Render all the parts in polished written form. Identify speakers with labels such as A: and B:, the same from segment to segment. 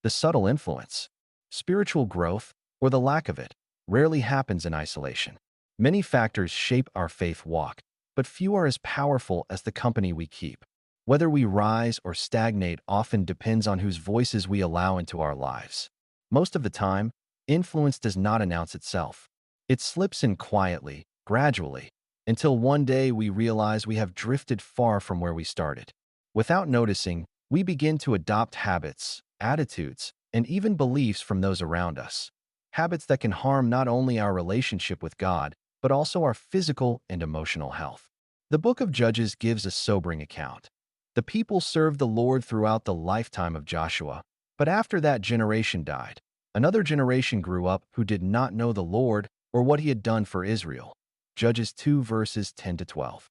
A: the subtle influence. Spiritual growth, or the lack of it, rarely happens in isolation. Many factors shape our faith walk, but few are as powerful as the company we keep. Whether we rise or stagnate often depends on whose voices we allow into our lives. Most of the time, influence does not announce itself. It slips in quietly, gradually, until one day we realize we have drifted far from where we started. Without noticing, we begin to adopt habits, attitudes, and even beliefs from those around us. Habits that can harm not only our relationship with God, but also our physical and emotional health. The book of Judges gives a sobering account. The people served the Lord throughout the lifetime of Joshua, but after that generation died, another generation grew up who did not know the Lord or what he had done for Israel. Judges 2 verses 10 to 12.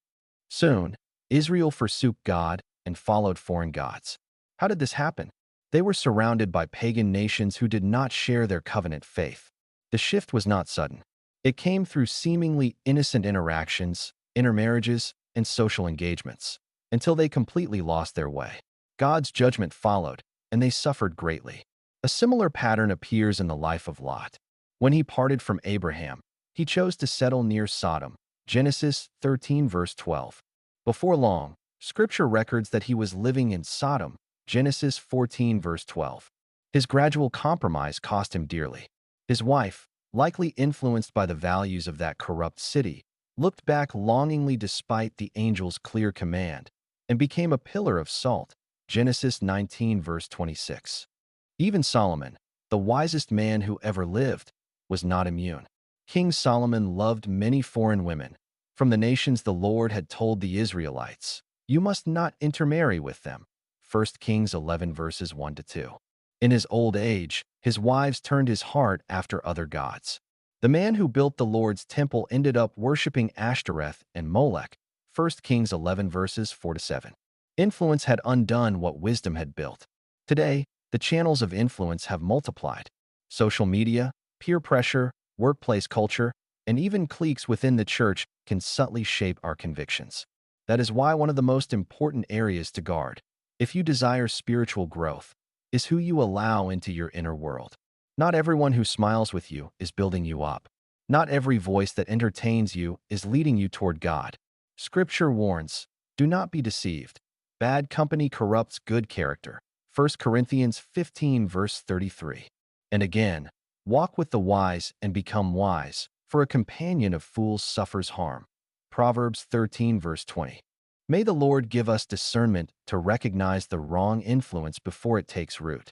A: Soon, Israel forsook God and followed foreign gods. How did this happen? They were surrounded by pagan nations who did not share their covenant faith. The shift was not sudden. It came through seemingly innocent interactions, intermarriages, and social engagements, until they completely lost their way. God's judgment followed, and they suffered greatly. A similar pattern appears in the life of Lot. When he parted from Abraham, he chose to settle near Sodom. Genesis 13 verse 12. Before long, Scripture records that he was living in Sodom. Genesis 14 verse 12. His gradual compromise cost him dearly. His wife, likely influenced by the values of that corrupt city, looked back longingly despite the angel's clear command, and became a pillar of salt. Genesis 19 verse 26. Even Solomon, the wisest man who ever lived, was not immune. King Solomon loved many foreign women. From the nations the Lord had told the Israelites, "You must not intermarry with them." 1 Kings 11 verses 1 to 2. In his old age, his wives turned his heart after other gods. The man who built the Lord's temple ended up worshiping Ashtoreth and Molech. 1 Kings 11 verses 4 to 7. Influence had undone what wisdom had built. Today, the channels of influence have multiplied. Social media, peer pressure, workplace culture, and even cliques within the church can subtly shape our convictions. That is why one of the most important areas to guard, if you desire spiritual growth, is who you allow into your inner world. Not everyone who smiles with you is building you up. Not every voice that entertains you is leading you toward God. Scripture warns, do not be deceived. Bad company corrupts good character. 1 Corinthians 15 verse 33. And again, walk with the wise and become wise, for a companion of fools suffers harm. Proverbs 13 verse 20. May the Lord give us discernment to recognize the wrong influence before it takes root.